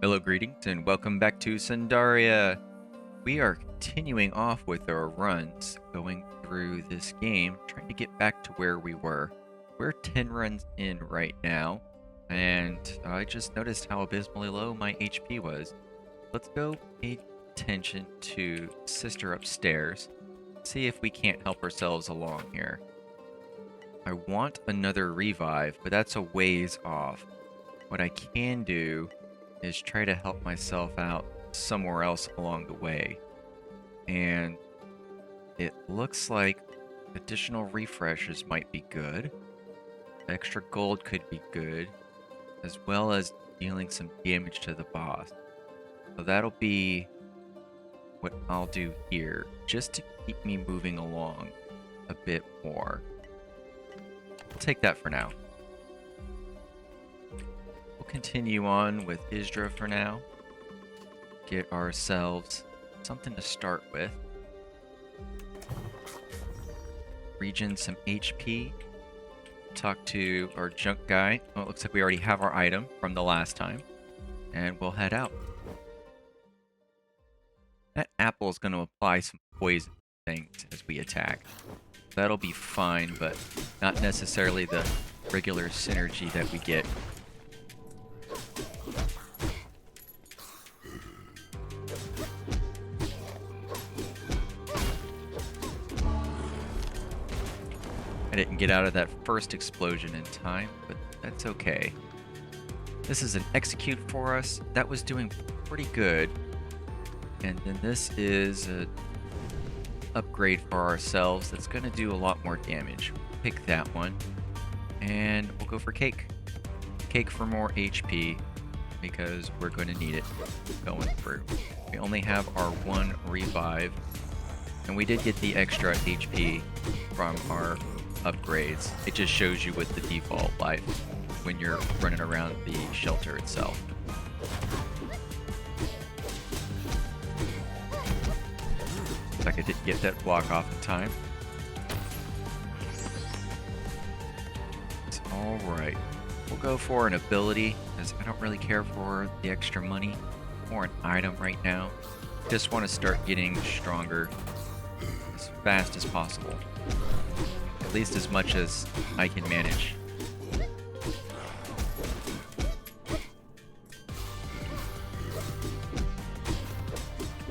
Hello, greetings, and welcome back to Cinderia. We are continuing off with our runs, going through this game, trying to get back to where we were. We're 10 runs in right now, and I just noticed how abysmally low my HP was. Let's go pay attention to Sister upstairs, see if we can't help ourselves along here. I want another revive, but that's a ways off. What I can do is try to help myself out somewhere else along the way. And it looks like additional refreshes might be good. Extra gold could be good, as well as dealing some damage to the boss. So that'll be what I'll do here, just to keep me moving along a bit more. I'll take that for now. Continue on with Isdra for now. Get ourselves something to start with. Regen some HP. Talk to our junk guy. Well, it looks like we already have our item from the last time. And we'll head out. That apple is going to apply some poison things as we attack. That'll be fine, but not necessarily the regular synergy that we get. I didn't get out of that first explosion in time, but that's okay. This is an execute for us. That was doing pretty good. And then this is an upgrade for ourselves that's going to do a lot more damage. Pick that one. And we'll go for cake. Cake for more HP, because we're going to need it going through. We only have our one revive. And we did get the extra HP from our upgrades. It just shows you what the default life when you're running around the shelter itself. Looks like I didn't get that block off in time. It's alright. We'll go for an ability, as I don't really care for the extra money or an item right now. Just want to start getting stronger as fast as possible. At least as much as I can manage.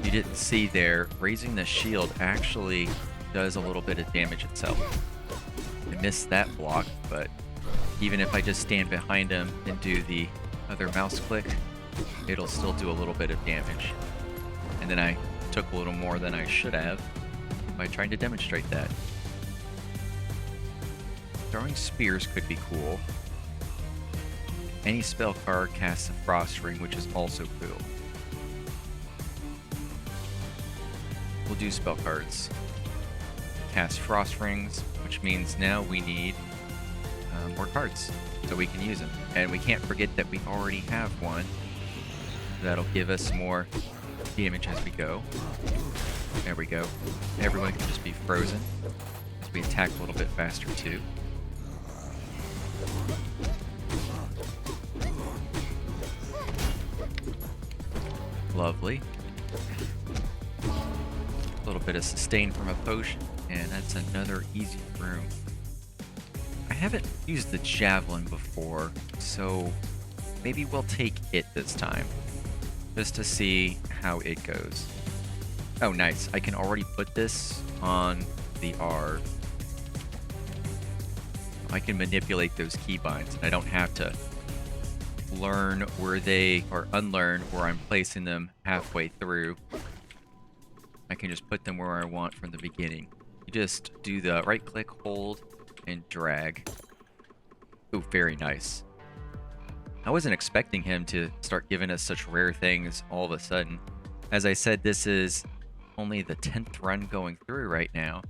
You didn't see there, raising the shield actually does a little bit of damage itself. I missed that block, but even if I just stand behind him and do the other mouse click, it'll still do a little bit of damage. And then I took a little more than I should have by trying to demonstrate that. Throwing spears could be cool. Any spell card casts a frost ring, which is also cool. We'll do spell cards. Cast frost rings, which means now we need more cards so we can use them. And we can't forget that we already have one. That'll give us more damage as we go. There we go. Everyone can just be frozen as we attack a little bit faster too. Lovely. A little bit of sustain from a potion, and that's another easy room. I haven't used the javelin before, so maybe we'll take it this time, just to see how it goes. Oh, nice. I can already put this on the R. I can manipulate those keybinds, and I don't have to learn where they, or unlearn where I'm placing them halfway through. I can just put them where I want from the beginning. You just do the right click, hold, and drag. Ooh, very nice. I wasn't expecting him to start giving us such rare things all of a sudden. As I said, this is only the 10th run going through right now,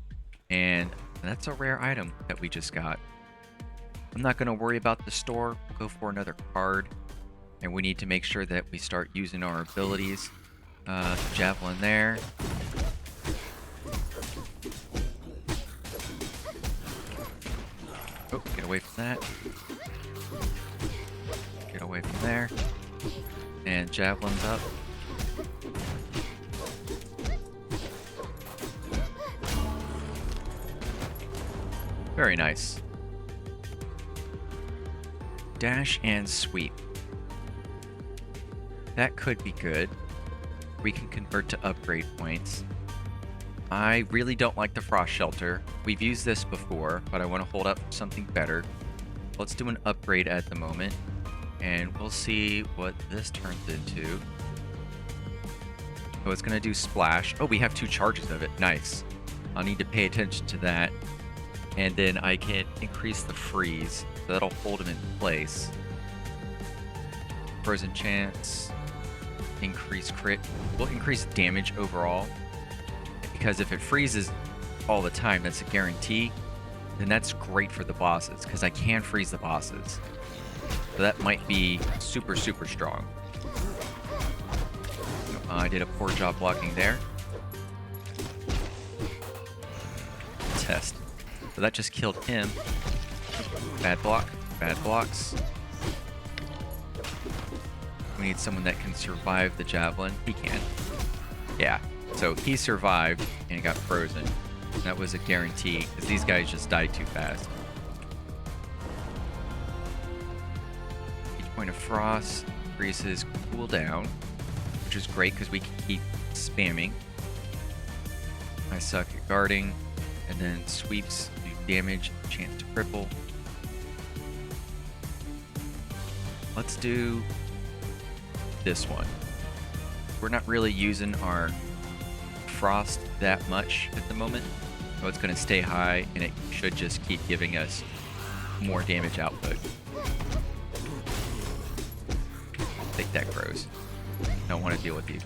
and that's a rare item that we just got. I'm not going to worry about the store. We'll go for another card. And we need to make sure that we start using our abilities. Javelin there. Oh, get away from that. Get away from there. And javelin's up. Very nice. Dash and sweep. That could be good. We can convert to upgrade points. I really don't like the frost shelter. We've used this before, but I want to hold up for something better. Let's do an upgrade at the moment, and we'll see what this turns into. Oh, it's going to do splash. Oh, we have 2 charges of it. Nice. I'll need to pay attention to that. And then I can increase the freeze, so that'll hold him in place. Frozen chance. Increase crit. Will increase damage overall. Because if it freezes all the time, that's a guarantee. Then that's great for the bosses, because I can freeze the bosses. So that might be super, super strong. I did a poor job blocking there. Test. So that just killed him. Bad block. Bad blocks. We need someone that can survive the javelin. He can. Yeah. So he survived and got frozen. That was a guarantee, because these guys just died too fast. Each point of frost increases cooldown, which is great because we can keep spamming. I suck at guarding, and then sweeps do damage, chance to cripple. Let's do this one. We're not really using our frost that much at the moment, so it's going to stay high, and it should just keep giving us more damage output. Take that, crows. Don't want to deal with you.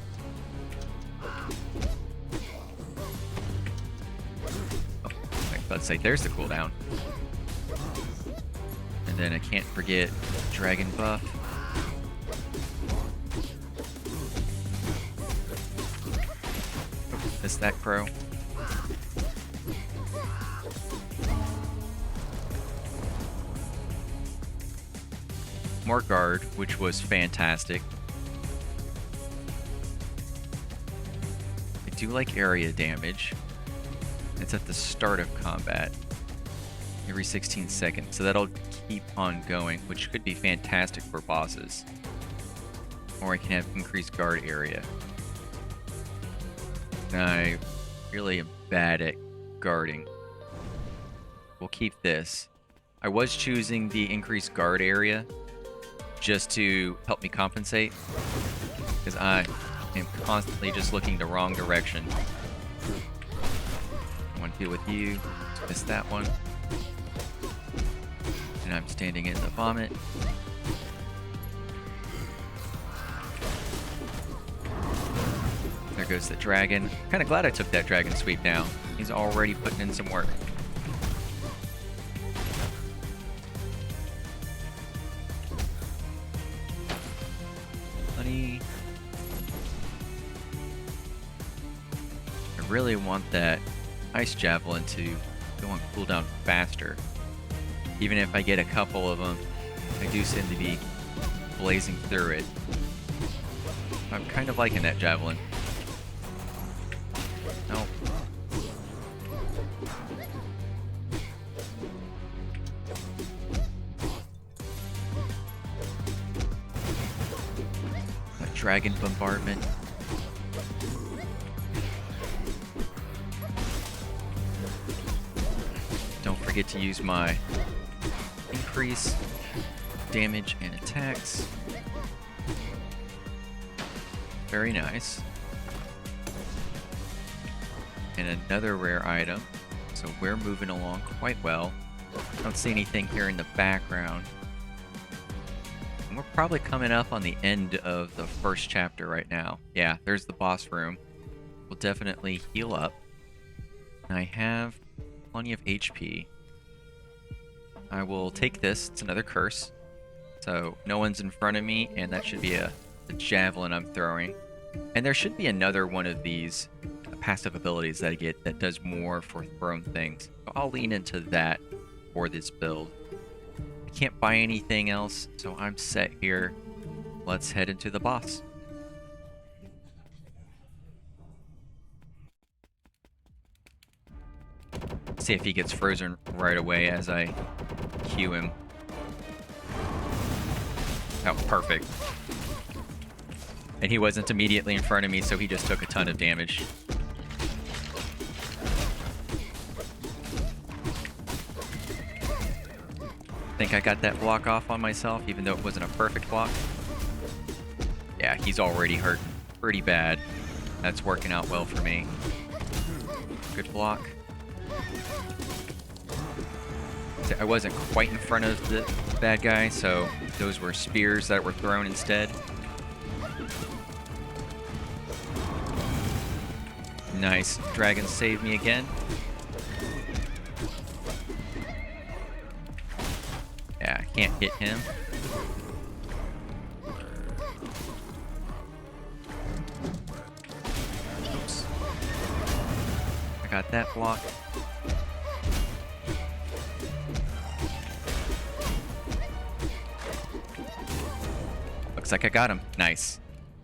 Oh, I was about to say, there's the cooldown. And then I can't forget dragon buff. Missed that crow. More guard, which was fantastic. I do like area damage. It's at the start of combat. Every 16 seconds. So that'll keep on going, which could be fantastic for bosses. Or I can have increased guard area. I really am bad at guarding. We'll keep this. I was choosing the increased guard area just to help me compensate, because I am constantly just looking the wrong direction. I want to deal with you. Missed that one. And I'm standing in the vomit. There goes the dragon. Kind of glad I took that dragon sweep down. He's already putting in some work. Honey. I really want that ice javelin to go on cooldown faster. Even if I get a couple of them, I do seem to be blazing through it. I'm kind of liking that javelin. Nope. That dragon bombardment. Don't forget to use my increase damage and attacks. Very nice. And another rare item. So we're moving along quite well. Don't see anything here in the background. And we're probably coming up on the end of the first chapter right now. Yeah, there's the boss room. We'll definitely heal up. And I have plenty of HP. I will take this. It's another curse. So no one's in front of me, and that should be a javelin I'm throwing. And there should be another one of these passive abilities that I get that does more for thrown things. So I'll lean into that for this build. I can't buy anything else, so I'm set here. let's head into the boss. See if he gets frozen right away as I cue him. Oh, perfect. And he wasn't immediately in front of me, so he just took a ton of damage. I think I got that block off on myself, even though it wasn't a perfect block. Yeah, he's already hurt pretty bad. That's working out well for me. Good block. I wasn't quite in front of the bad guy, so those were spears that were thrown instead. Nice. Dragon saved me again. Yeah, I can't hit him. Oops. I got that block. Looks like I got him. Nice.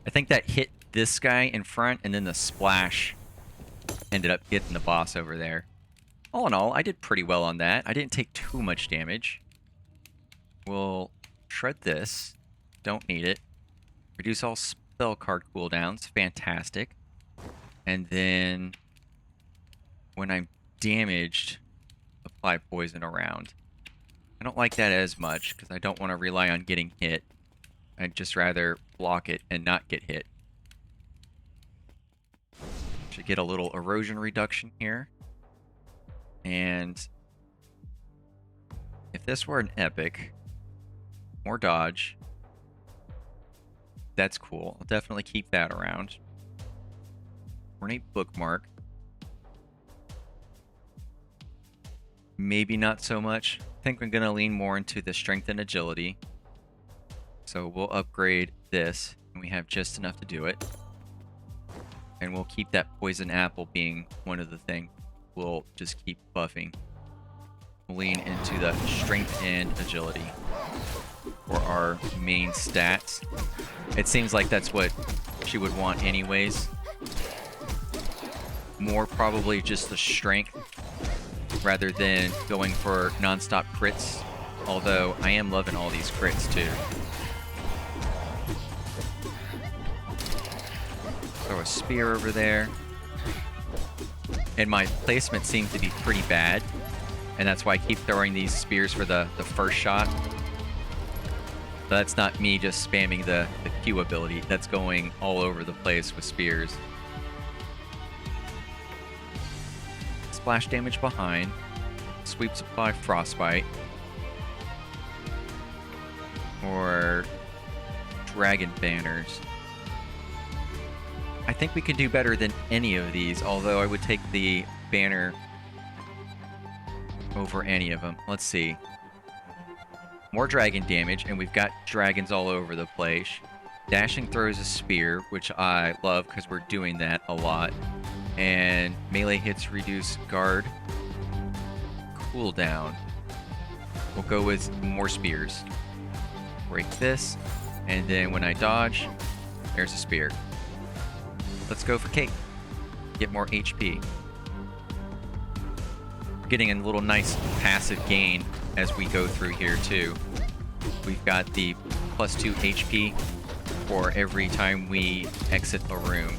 I think that hit this guy in front, and then the splash ended up getting the boss over there. All in all, I did pretty well on that. I didn't take too much damage. We'll shred this. Don't need it. Reduce all spell card cooldowns. Fantastic. And then when I'm damaged, apply poison around. I don't like that as much because I don't want to rely on getting hit. I'd just rather block it and not get hit. Should get a little erosion reduction here. And if this were an epic, more dodge. That's cool. I'll definitely keep that around. Ornate bookmark. Maybe not so much. I think I'm going to lean more into the strength and agility. So we'll upgrade this, and we have just enough to do it. And we'll keep that poison apple being one of the things. We'll just keep buffing. We'll lean into the strength and agility for our main stats. It seems like that's what she would want anyways. More probably just the strength rather than going for non-stop crits. Although I am loving all these crits too. Throw a spear over there. And my placement seems to be pretty bad. And that's why I keep throwing these spears for the first shot. But that's not me just spamming the Q ability. That's going all over the place with spears. Splash damage behind. Sweep supply frostbite. Or dragon banners. I think we can do better than any of these, although I would take the banner over any of them. Let's see. More dragon damage, and we've got dragons all over the place. Dashing throws a spear, which I love because we're doing that a lot. And melee hits reduce guard cooldown. We'll go with more spears. Break this, and then when I dodge, there's a spear. Let's go for Kate. Get more HP. We're getting a little nice passive gain as we go through here too. We've got the +2 HP for every time we exit a room.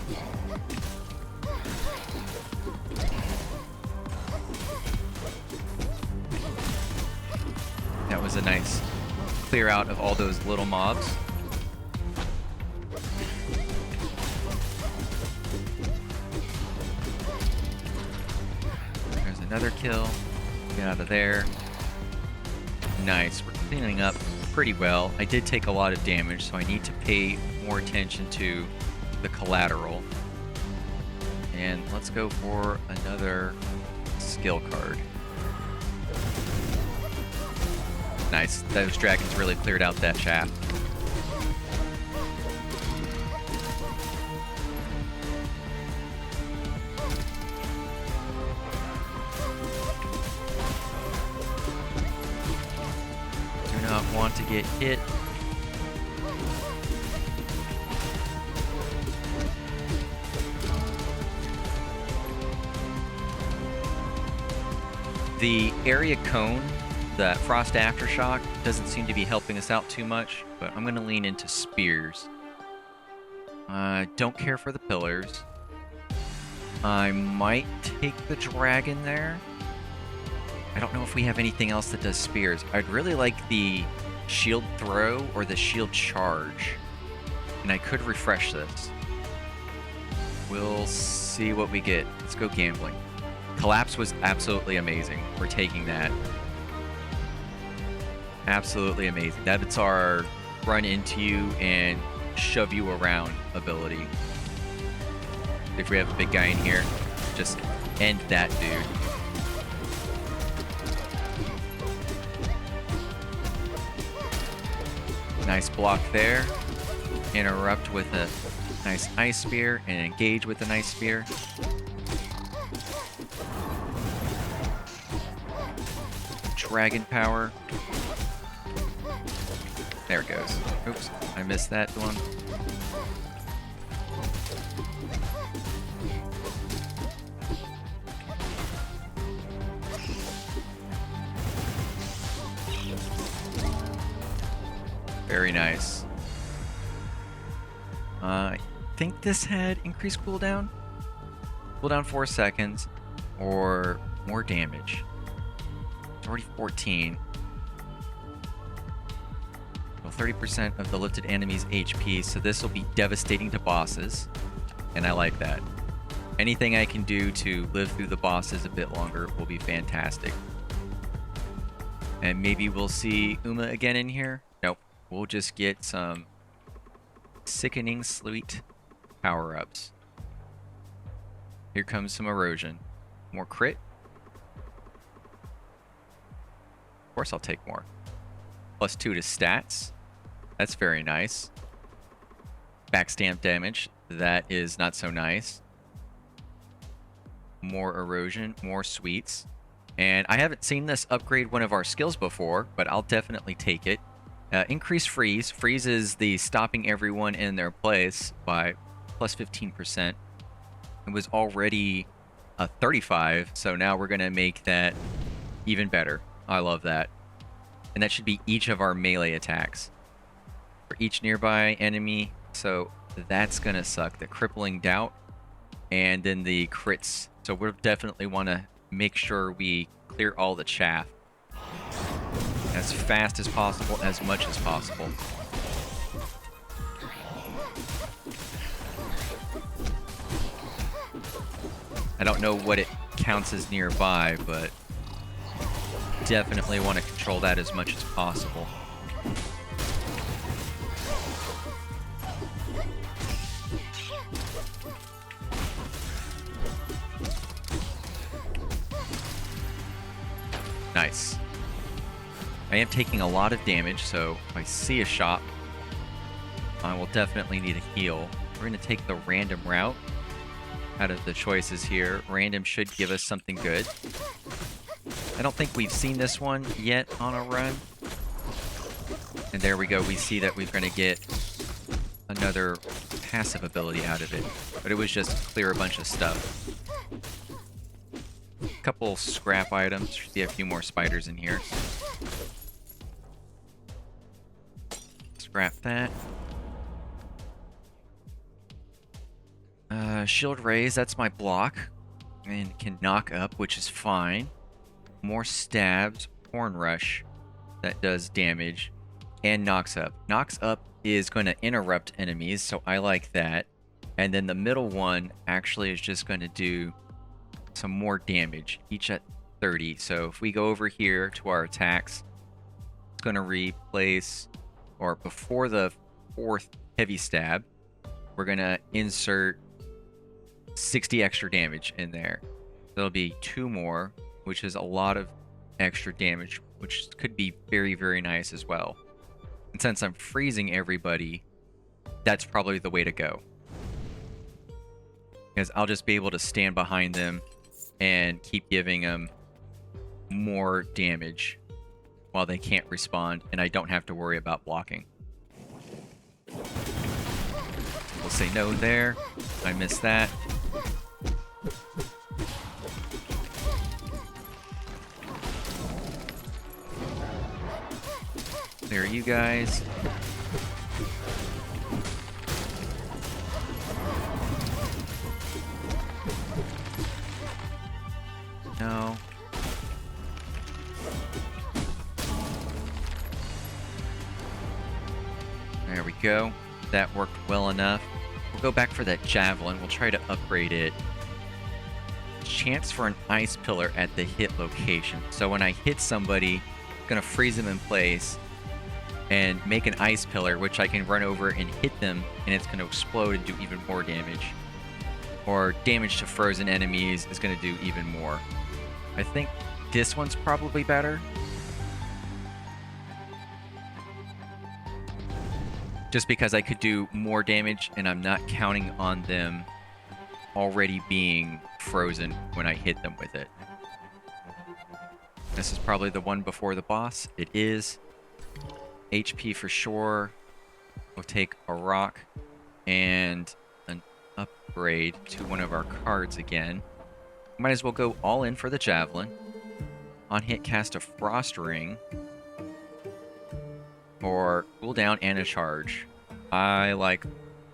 That was a nice clear out of all those little mobs. There's another kill. Get out of there. Nice. We're cleaning up pretty well. I did take a lot of damage, so I need to pay more attention to the collateral. And let's go for another skill card. Nice. Those dragons really cleared out that shaft. Do not want to get hit. The area cone, the frost aftershock, doesn't seem to be helping us out too much, but I'm going to lean into spears. Don't care for the pillars. I might take the dragon there. I don't know if we have anything else that does spears. I'd really like the shield throw or the shield charge. And I could refresh this. We'll see what we get. Let's go gambling. Collapse was absolutely amazing. We're taking that. Absolutely amazing. That's our run into you and shove you around ability. If we have a big guy in here, just end that dude. Nice block there. Interrupt with a nice ice spear and engage with an ice spear. Dragon power. There it goes. Oops, I missed that one. Very nice. I think this had increased cooldown. Cooldown 4 seconds or more damage. It's already 14. Well, 30% of the lifted enemy's HP, so this will be devastating to bosses. And I like that. Anything I can do to live through the bosses a bit longer will be fantastic. And maybe we'll see Uma again in here. Nope. We'll just get some sickening sweet power-ups. Here comes some erosion. More crit. Of course I'll take more. +2 to stats. That's very nice. Backstamp damage. That is not so nice. More erosion. More sweets. And I haven't seen this upgrade one of our skills before, but I'll definitely take it. Increase freeze. Freeze is the stopping everyone in their place by +15%. It was already a 35, so now we're going to make that even better. I love that. And that should be each of our melee attacks. For each nearby enemy, so that's going to suck. The crippling doubt, and then the crits. So we'll definitely want to make sure we clear all the chaff. As fast as possible, as much as possible. I don't know what it counts as nearby, but definitely want to control that as much as possible. Nice. I am taking a lot of damage, so if I see a shop, I will definitely need a heal. We're going to take the random route out of the choices here. Random should give us something good. I don't think we've seen this one yet on a run. And there we go. We see that we're going to get another passive ability out of it. But it was just clear a bunch of stuff. A couple scrap items. Should be a few more spiders in here. Scrap that. Shield raise, that's my block. And can knock up, which is fine. More stabs. Horn rush. That does damage. And knocks up. Knocks up is going to interrupt enemies, so I like that. And then the middle one actually is just going to do some more damage, each at 30. So if we go over here to our attacks, it's going to replace, or before the 4th heavy stab, we're going to insert 60 extra damage in there. There'll be 2 more, which is a lot of extra damage, which could be very, very nice as well. And since I'm freezing everybody, that's probably the way to go. Because I'll just be able to stand behind them and keep giving them more damage while they can't respond, and I don't have to worry about blocking. We'll say no there. I missed that. you guys. No. There we go. That worked well enough. We'll go back for that javelin. We'll try to upgrade it. Chance for an ice pillar at the hit location. So when I hit somebody, I'm going to freeze them in place and make an ice pillar, which I can run over and hit them, and it's going to explode and do even more damage. Or damage to frozen enemies is going to do even more. I think this one's probably better. Just because I could do more damage, and I'm not counting on them already being frozen when I hit them with it. This is probably the one before the boss. It is. HP for sure. We'll take a rock and an upgrade to one of our cards again. Might as well go all in for the javelin. On hit, cast a frost ring. Or cooldown and a charge. I like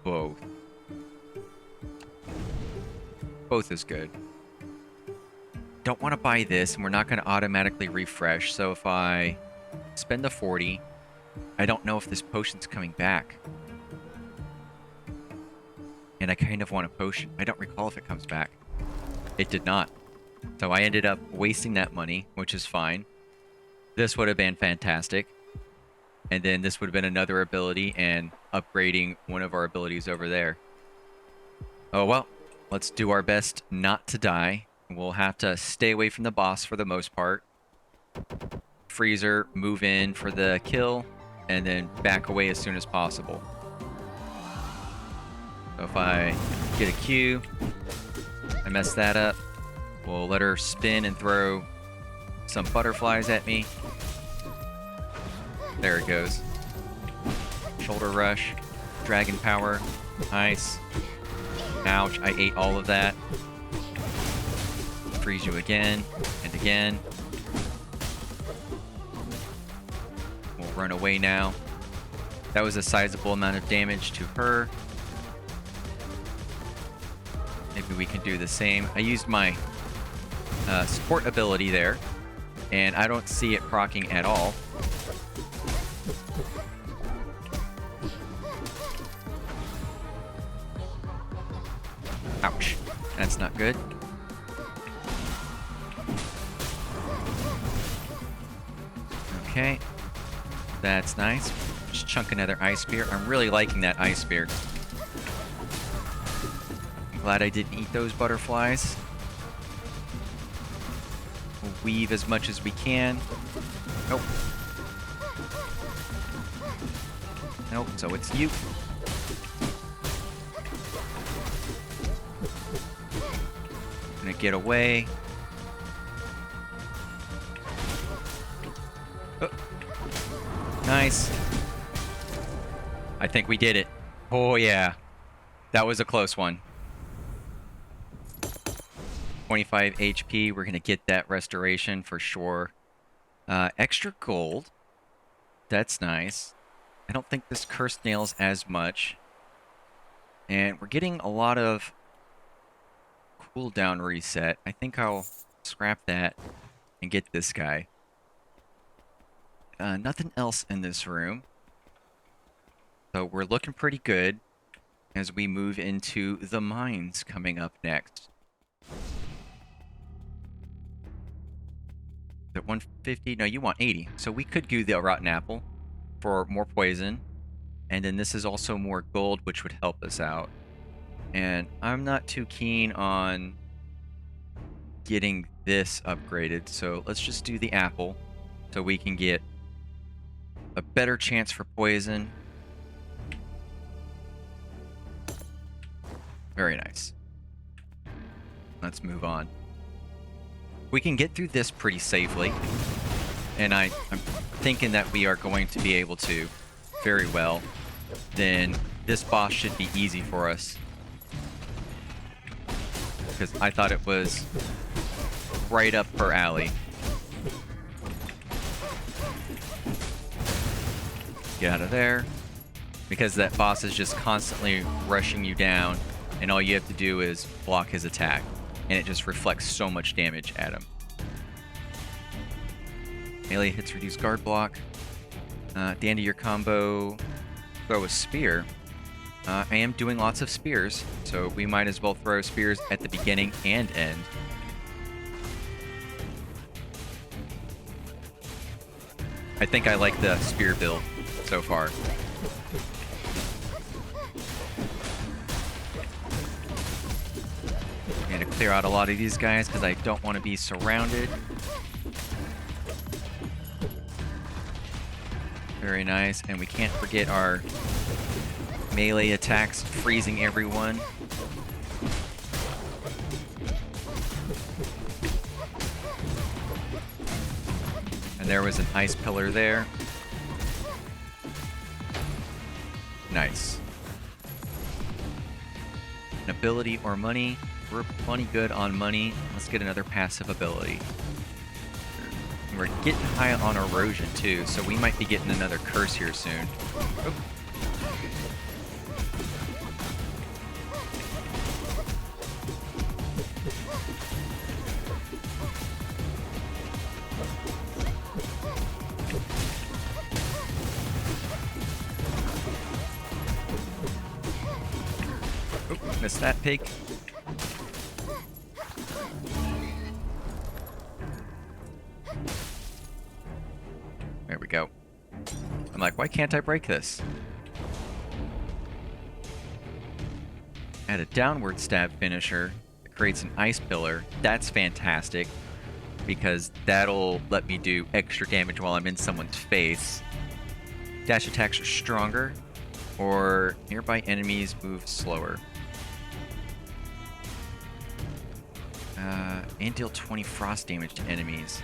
both. Both is good. Don't want to buy this, and we're not going to automatically refresh. So if I spend the 40, I don't know if this potion's coming back. And I kind of want a potion. I don't recall if it comes back. It did not. So I ended up wasting that money, which is fine. This would have been fantastic. And then this would have been another ability and upgrading one of our abilities over there. Oh well, let's do our best not to die. We'll have to stay away from the boss for the most part. Freezer, move in for the kill, and then back away as soon as possible. So if I get a Q, I mess that up. We'll let her spin and throw some butterflies at me. There it goes. Shoulder rush, dragon power, nice. Ouch, I ate all of that. Freeze you again and again. We'll run away now. That was a sizable amount of damage to her. Maybe we can do the same. I used my support ability there, and I don't see it proccing at all. Ouch. That's not good. Okay. That's nice. Just chunk another ice spear. I'm really liking that ice spear. I'm glad I didn't eat those butterflies. We'll weave as much as we can. Nope. Nope, so it's you. Gonna get away. Oh. Nice. I think we did it. Oh yeah. That was a close one. 25 HP. We're gonna get that restoration for sure. Extra gold. That's nice. I don't think this cursed nails as much. And we're getting a lot of cooldown reset. I think I'll scrap that and get this guy. Nothing else in this room. So we're looking pretty good as we move into the mines coming up next. At 150? No, you want 80. So we could do the rotten apple for more poison. And then this is also more gold, which would help us out. And I'm not too keen on getting this upgraded. So let's just do the apple so we can get a better chance for poison. Very nice. Let's move on. We can get through this pretty safely. And I'm thinking that we are going to be able to very well. Then this boss should be easy for us. Because I thought it was right up her alley. Get out of there. Because that boss is just constantly rushing you down, and all you have to do is block his attack. And it just reflects so much damage at him. Melee hits reduce guard block. At the end of your combo, throw a spear. I am doing lots of spears, so we might as well throw spears at the beginning and end. I think I like the spear build so far. I'm going to clear out a lot of these guys because I don't want to be surrounded. Very nice, and we can't forget our melee attacks, freezing everyone. And there was an ice pillar there. Nice. An ability or money. We're plenty good on money. Let's get another passive ability. We're getting high on erosion too, so we might be getting another curse here soon. Oop. Oop, missed that pig. There we go. I'm like, why can't I break this? Add a downward stab finisher that creates an ice pillar. That's fantastic because that'll let me do extra damage while I'm in someone's face. Dash attacks are stronger, or nearby enemies move slower. And deal 20 frost damage to enemies.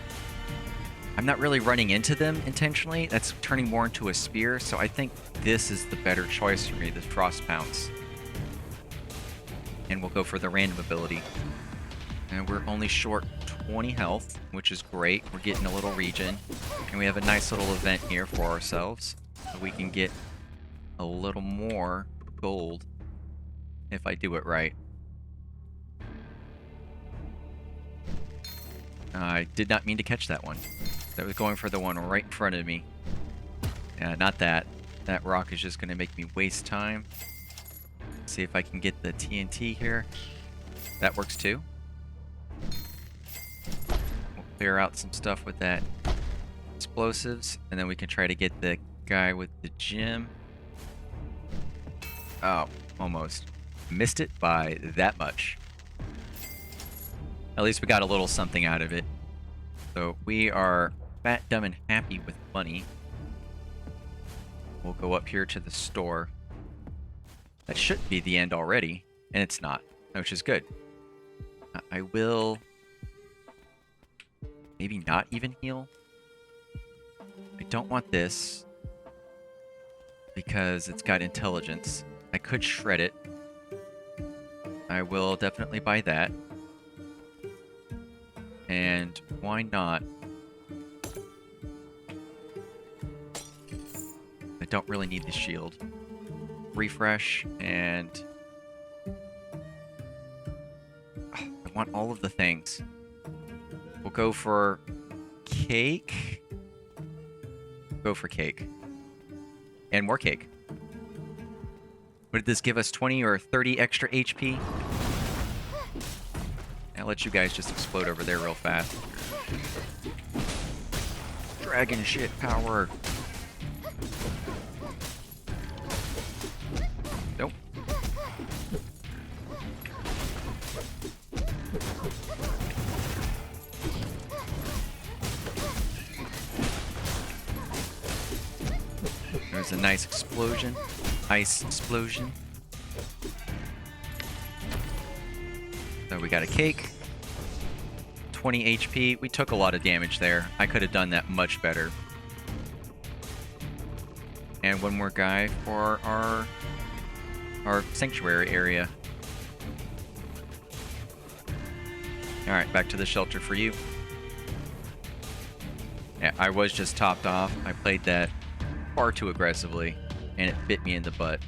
I'm not really running into them intentionally. That's turning more into a spear, so I think this is the better choice for me, the Frost Pounce. And we'll go for the random ability. And we're only short 20 health, which is great. We're getting a little regen. And we have a nice little event here for ourselves. So we can get a little more gold if I do it right. I did not mean to catch that one. That was going for the one right in front of me. Yeah, not that. That rock is just going to make me waste time. Let's see if I can get the TNT here. That works too. We'll clear out some stuff with that explosives, and then we can try to get the guy with the gem. Oh, almost. Missed it by that much. At least we got a little something out of it. So we are fat, dumb, and happy with money. We'll go up here to the store. That should be the end already, and it's not, which is good. I will maybe not even heal. I don't want this because it's got intelligence. I could shred it. I will definitely buy that. And why not? I don't really need the shield. Refresh, and I want all of the things. We'll go for cake. Go for cake. And more cake. What did this give us? 20 or 30 extra HP? I'll let you guys just explode over there real fast. Dragon shit power. Nope. There's a nice explosion. Ice explosion. So we got a cake. 20 HP. We took a lot of damage there. I could have done that much better. And one more guy for our sanctuary area. Alright, back to the shelter for you. Yeah, I was just topped off. I played that far too aggressively, and it bit me in the butt.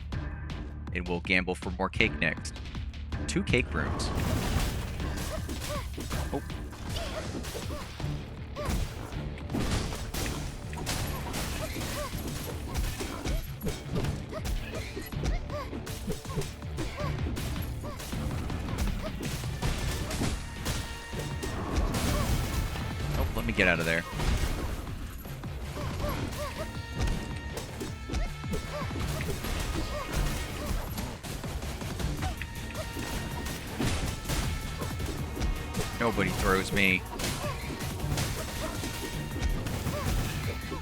And we'll gamble for more cake next. 2 cake rooms. Oh. Oh, let me get out of there. Nobody throws me.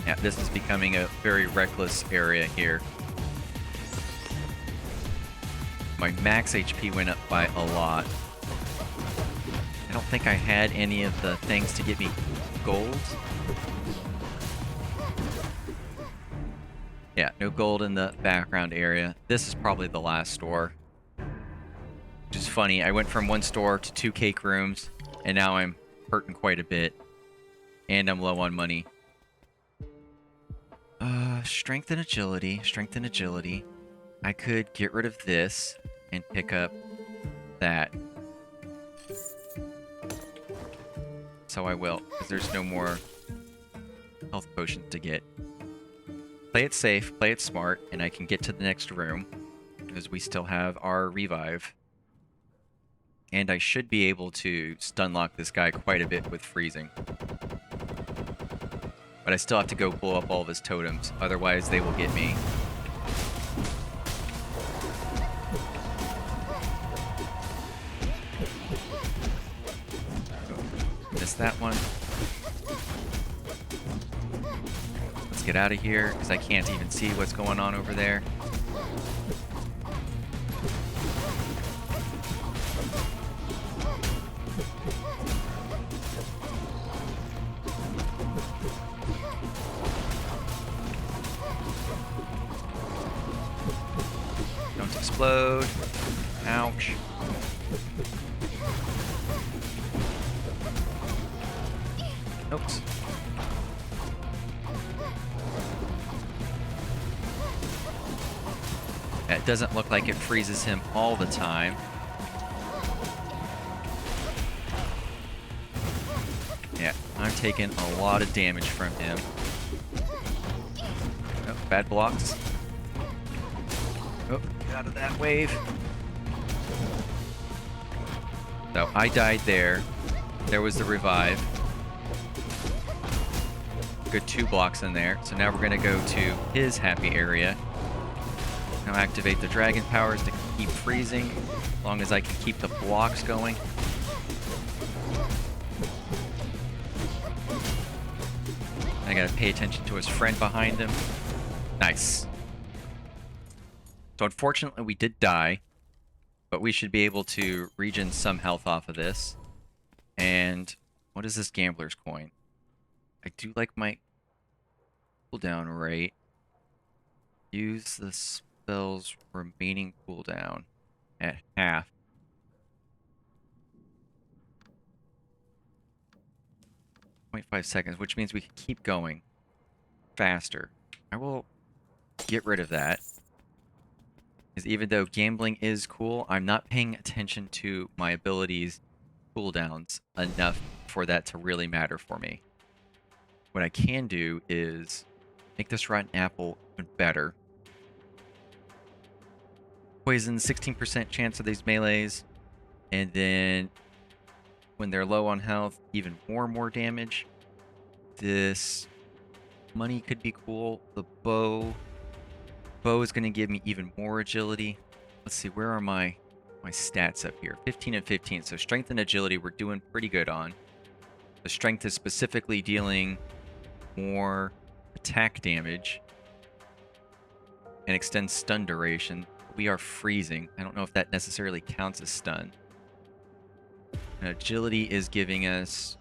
Yeah, this is becoming a very reckless area here. My max HP went up by a lot. I don't think I had any of the things to get me gold. Yeah, no gold in the background area. This is probably the last store. Which is funny, I went from 1 store to 2 cake rooms. And now I'm hurting quite a bit. And I'm low on money. Strength and agility. Strength and agility. I could get rid of this and pick up that. So I will, because there's no more health potions to get. Play it safe, play it smart, and I can get to the next room. Because we still have our revive. And I should be able to stun lock this guy quite a bit with freezing. But I still have to go blow up all of his totems, otherwise they will get me. Missed that one. Let's get out of here, because I can't even see what's going on over there. Explode. Ouch. Oops. It doesn't look like it freezes him all the time. Yeah, I'm taking a lot of damage from him. Oh, bad blocks. Oh, get out of that wave. So I died there. There was the revive. Good 2 blocks in there. So now we're going to go to his happy area. Now activate the dragon powers to keep freezing, as long as I can keep the blocks going. I gotta pay attention to his friend behind him. Nice. So unfortunately we did die, but we should be able to regen some health off of this. And what is this gambler's coin? I do like my cooldown rate. Use the spell's remaining cooldown at half. 0.5 seconds, which means we can keep going faster. I will get rid of that. Because even though gambling is cool, I'm not paying attention to my abilities cooldowns enough for that to really matter for me. What I can do is make this rotten apple even better. Poison, 16% chance of these melees. And then when they're low on health, even more damage. This money could be cool. The bow is going to give me even more agility. Let's see, where are my stats up here? 15 and 15. So strength and agility we're doing pretty good on. The strength is specifically dealing more attack damage and extends stun duration. We are freezing. I don't know if that necessarily counts as stun. And agility is giving us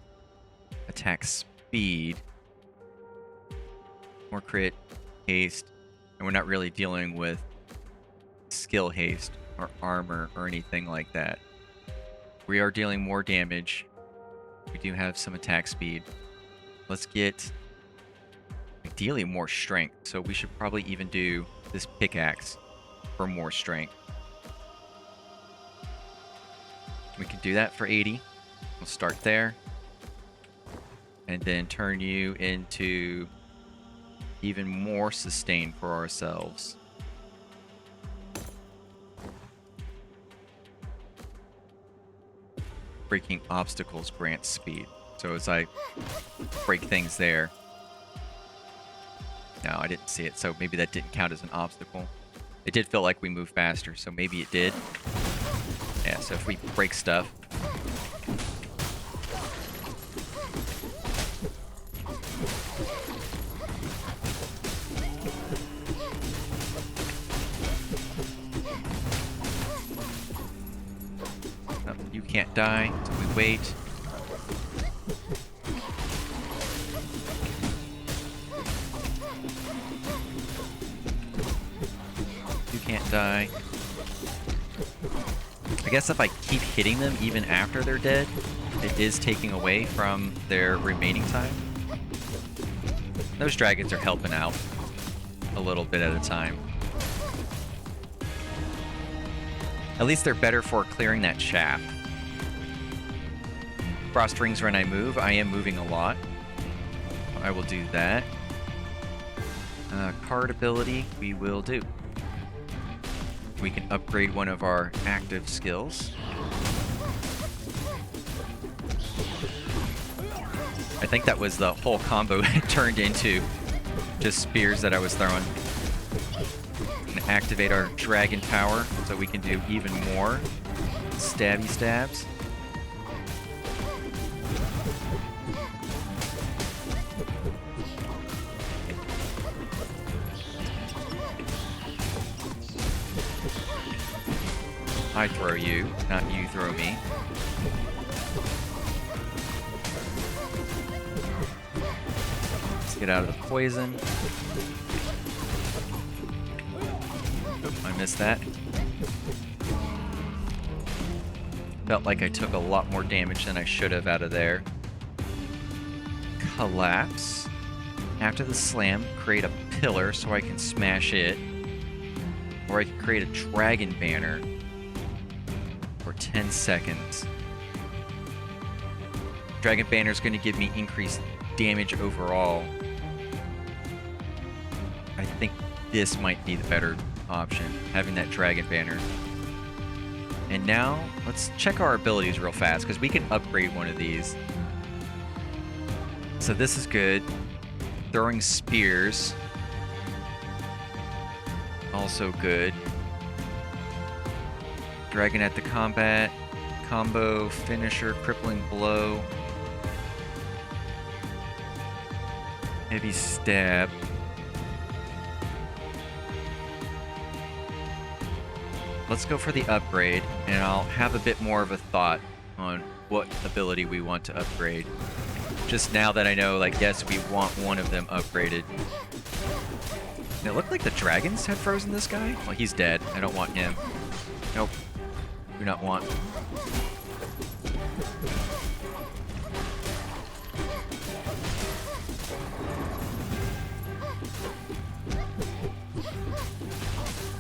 attack speed, more crit, haste, and we're not really dealing with skill haste or armor or anything like that. We are dealing more damage. We do have some attack speed. Let's get Ideally more strength, so we should probably even do this pickaxe for more strength. We can do that for 80. We'll start there. And then turn you into even more sustain for ourselves. Breaking obstacles grants speed. So as I break things there. No, I didn't see it, so maybe that didn't count as an obstacle. It did feel like we moved faster, so maybe it did. Yeah, so if we break stuff. Oh, you can't die, so we wait. You can't die. I guess if I keep hitting them even after they're dead, it is taking away from their remaining time. Those dragons are helping out a little bit at a time. At least they're better for clearing that shaft. Frost rings when I move. I am moving a lot. I will do that. Card ability, we will do. We can upgrade one of our active skills. I think that was the whole combo turned into just spears that I was throwing. We can activate our dragon power so we can do even more stabby stabs. I throw you, not you throw me. Let's get out of the poison. Oop, I missed that. Felt like I took a lot more damage than I should have out of there. Collapse. After the slam, create a pillar so I can smash it. Or I can create a dragon banner. For 10 seconds. Dragon Banner is going to give me increased damage overall. I think this might be the better option, having that Dragon Banner. And now, let's check our abilities real fast, because we can upgrade one of these. So this is good. Throwing spears. Also good. Dragon at the combat, combo, finisher, crippling blow, heavy stab. Let's go for the upgrade, and I'll have a bit more of a thought on what ability we want to upgrade. Just now that I know, like, yes, we want one of them upgraded. And it looked like the dragons had frozen this guy. Well, he's dead. I don't want him. Nope. Do not want.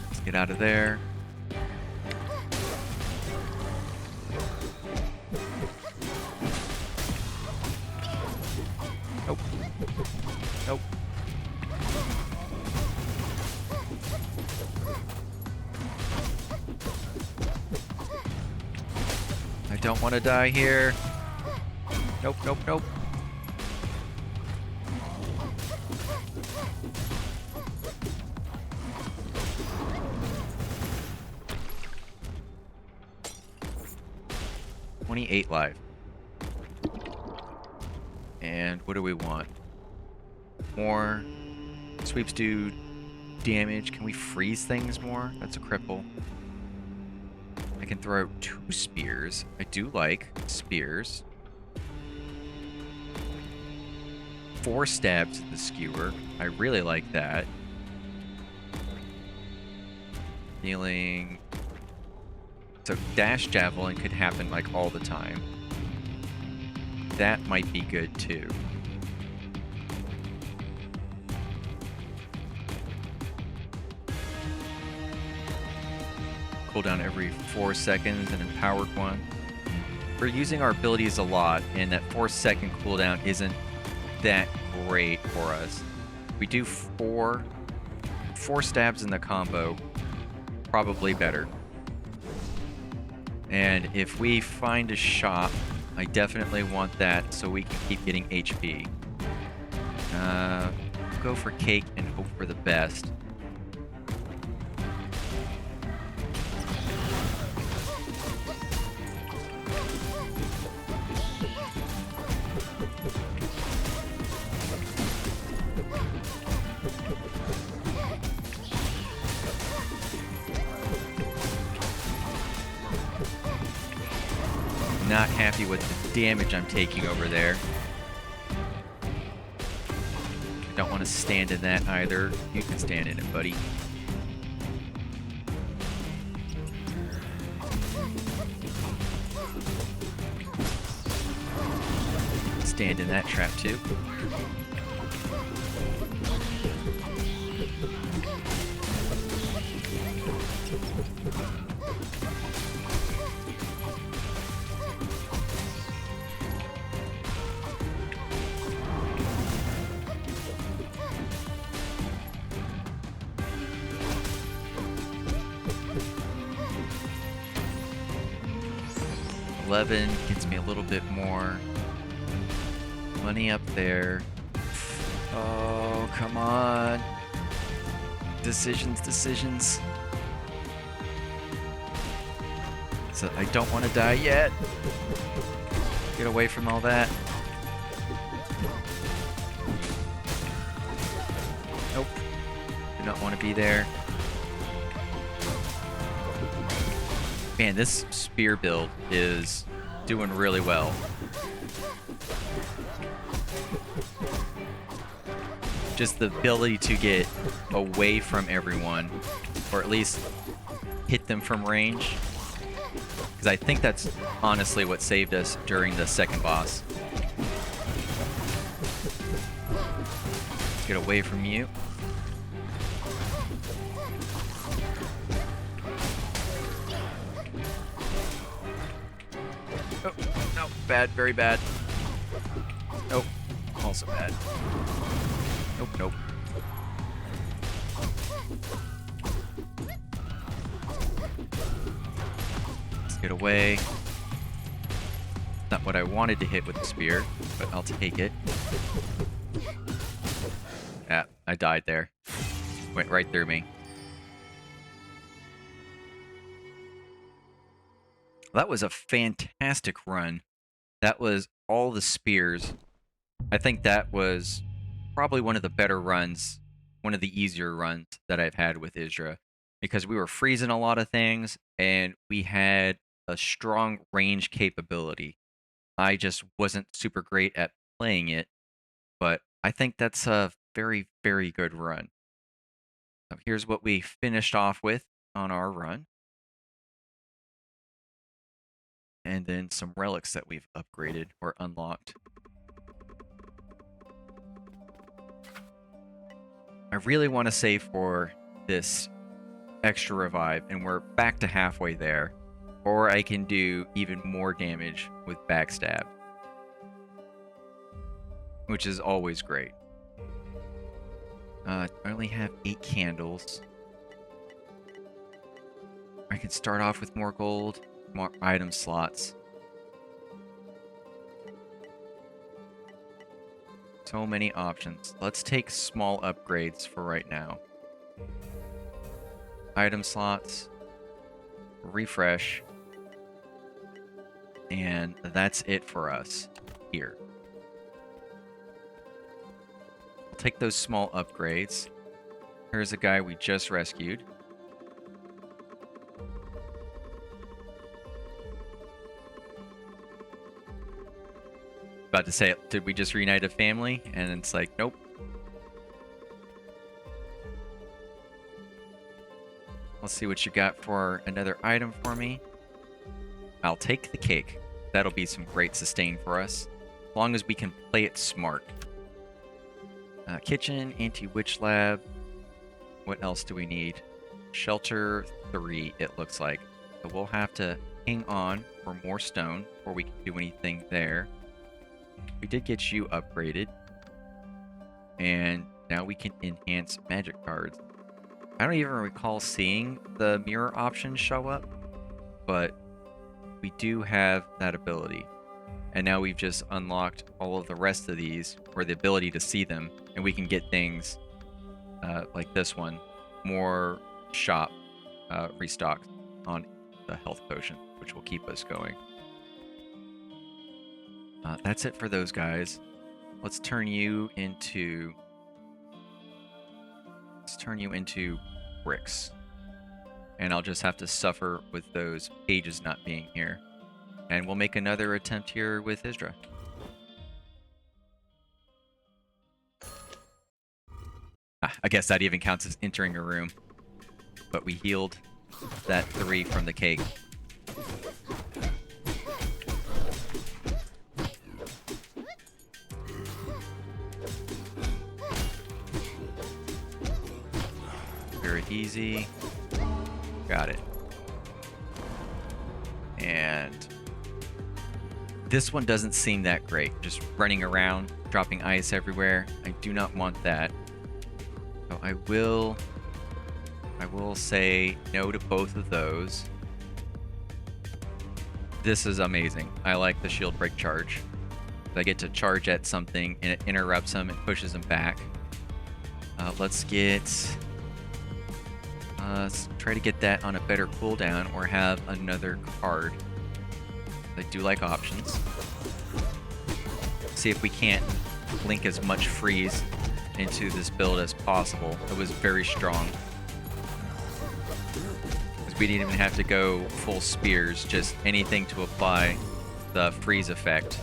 Let's get out of there. Nope. Nope. I don't want to die here. Nope, nope, nope. $28 life. And what do we want? More. Sweeps do damage. Can we freeze things more? That's a cripple. I can throw 2 spears. I do like spears. 4 stabs to the skewer. I really like that. Dealing... So dash javelin could happen like all the time. That might be good too. cooldown every 4 seconds, an empowered one. We're using our abilities a lot, and that 4-second cooldown isn't that great for us. We do four stabs in the combo, probably better. And if we find a shop, I definitely want that so we can keep getting HP. Go for cake and hope for the best. Not happy with the damage I'm taking over there. I don't want to stand in that either. You can stand in it, buddy. Stand in that trap too. Gets me a little bit more money up there. Oh, come on. Decisions. So I don't want to die yet. Get away from all that. Nope. Do not want to be there. Man, this spear build is doing really well. Just the ability to get away from everyone, or at least hit them from range. Because I think that's honestly what saved us during the second boss. Get away from you. Oh, no, bad, very bad. Nope, also bad. Nope. Let's get away. Not what I wanted to hit with the spear, but I'll take it. Yeah, I died there. Went right through me. That was a fantastic run. That was all the spears. I think that was probably one of the better runs, one of the easier runs that I've had with Isdra, because we were freezing a lot of things and we had a strong range capability. I just wasn't super great at playing it, but I think that's a very, very good run. So here's what we finished off with on our run. And then some relics that we've upgraded or unlocked. I really want to save for this extra revive, and we're back to halfway there. Or I can do even more damage with backstab, which is always great. I only have 8 candles. I can start off with more gold. More item slots. So many options. Let's take small upgrades for right now. Item slots. Refresh. And that's it for us here. I'll take those small upgrades. Here's a guy we just rescued. About to say, did we just reunite a family? And it's like, nope. Let's see what you got for another item for me. I'll take the cake. That'll be some great sustain for us, as long as we can play it smart. Kitchen, anti-witch lab. What else do we need? Shelter 3, it looks like. So we'll have to hang on for more stone before we can do anything there. We did get you upgraded. And now we can enhance magic cards. I don't even recall seeing the mirror option show up, but we do have that ability. And now we've just unlocked all of the rest of these, or the ability to see them, and we can get things like this one, more shop restocked on the health potion, which will keep us going. That's it for those guys. Let's turn you into bricks. And I'll just have to suffer with those pages not being here. And we'll make another attempt here with Isdra. I guess that even counts as entering a room. But we healed that 3 from the cake. Very easy. Got it. And this one doesn't seem that great. Just running around, dropping ice everywhere. I do not want that. So I will say no to both of those. This is amazing. I like the shield break charge. I get to charge at something and it interrupts them and pushes them back. Let's try to get that on a better cooldown or have another card. I do like options. See if we can't link as much freeze into this build as possible. It was very strong. Because we didn't even have to go full spears, just anything to apply the freeze effect.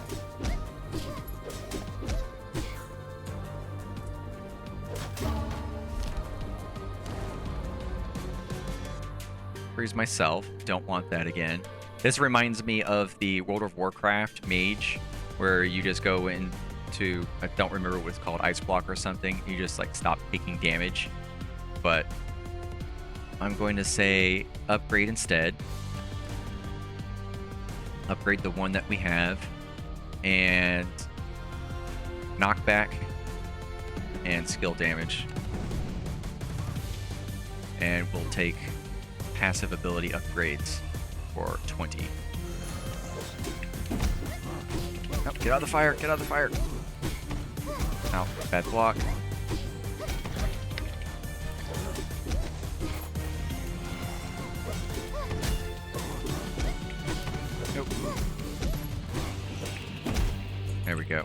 Freeze myself. Don't want that again. This reminds me of the World of Warcraft mage, where you just go into, I don't remember what it's called, ice block or something. You just like stop taking damage. But I'm going to say upgrade instead. Upgrade the one that we have. And knockback and skill damage. And we'll take passive ability upgrades for 20. Oh, get out of the fire! Get out of the fire! Ow, bad block. Nope. There we go.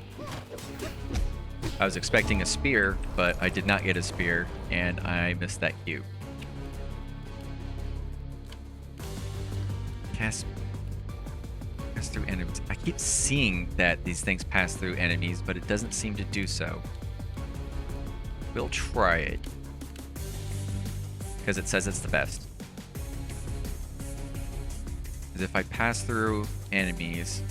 I was expecting a spear, but I did not get a spear, and I missed that cue. Pass through enemies. I keep seeing that these things pass through enemies, but it doesn't seem to do so. We'll try it. Because it says it's the best. Because if I pass through enemies,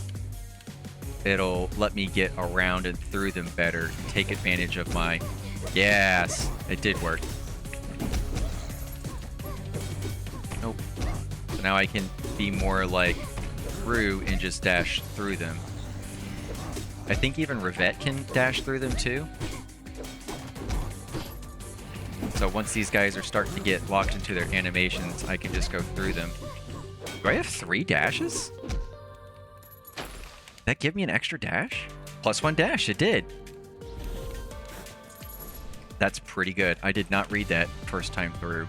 it'll let me get around and through them better. Take advantage of my... Yes! It did work. Nope. So now I can be more like through and just dash through them. I think even Rivette can dash through them too. So once these guys are starting to get locked into their animations, I can just go through them. Do I have 3 dashes? Did that give me an extra dash? +1 dash, it did. That's pretty good. I did not read that first time through.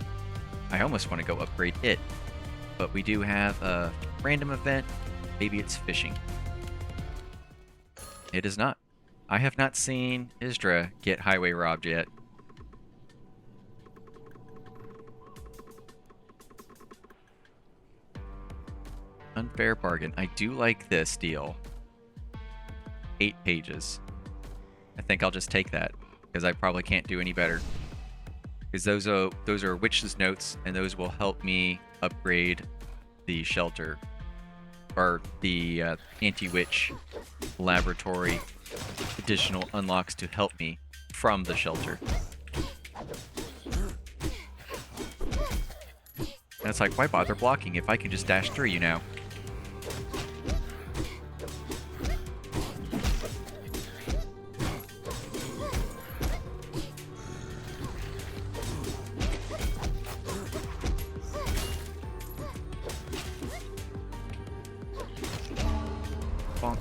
I almost want to go upgrade it. But we do have a random event. Maybe it's fishing. It is not. I have not seen Isdra get highway robbed yet. Unfair bargain. I do like this deal. 8 pages. I think I'll just take that because I probably can't do any better. Because those are witch's notes, and those will help me upgrade the shelter, or the anti-witch laboratory additional unlocks to help me from the shelter. And it's like, why bother blocking if I can just dash through you now? Bonk.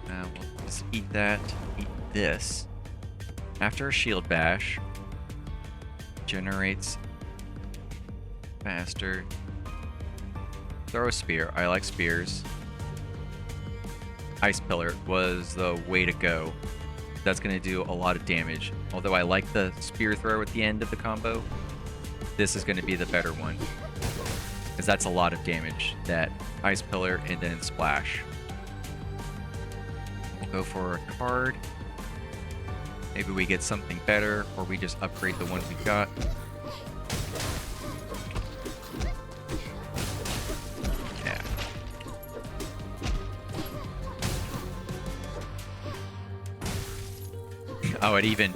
We'll just eat that. Eat this. After a shield bash, generates faster. Throw a spear. I like spears. Ice Pillar was the way to go. That's going to do a lot of damage. Although I like the spear throw at the end of the combo, this is going to be the better one. Because that's a lot of damage. That Ice Pillar and then Splash. We'll go for a card. Maybe we get something better, or we just upgrade the one we got. Yeah. Oh, it even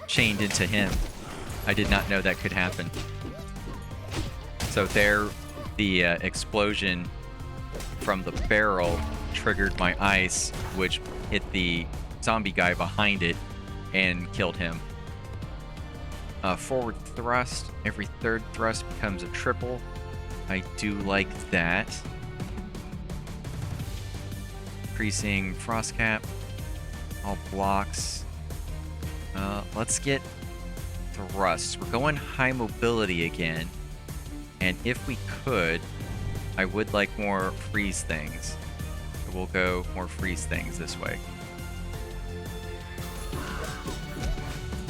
chained into him. I did not know that could happen. So there, the explosion from the barrel triggered my ice, which hit the zombie guy behind it and killed him. Forward thrust. Every third thrust becomes a triple. I do like that. Increasing frost cap. All blocks. Let's get thrust. We're going high mobility again. And if we could, I would like more freeze things. So we'll go more freeze things this way.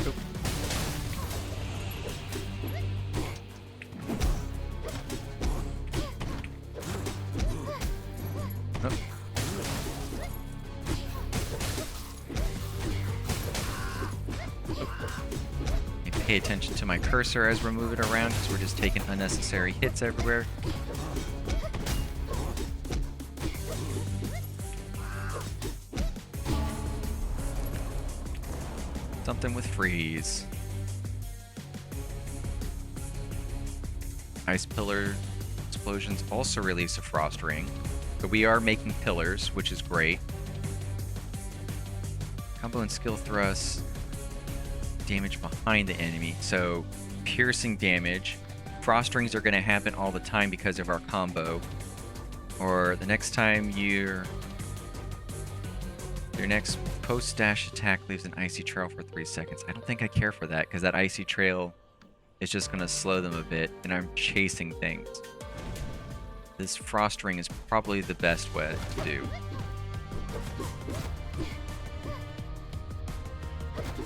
Oop. Oh. Pay attention to my cursor as we're moving around because we're just taking unnecessary hits everywhere. Something with freeze. Ice Pillar explosions also release a frost ring. But we are making pillars, which is great. Combo and skill thrust. Damage behind the enemy, so piercing damage. Frost rings are going to happen all the time because of our combo. Or the next time your next post-dash attack leaves an icy trail for 3 seconds. I don't think I care for that because that icy trail is just going to slow them a bit, and I'm chasing things. This frost ring is probably the best way to do.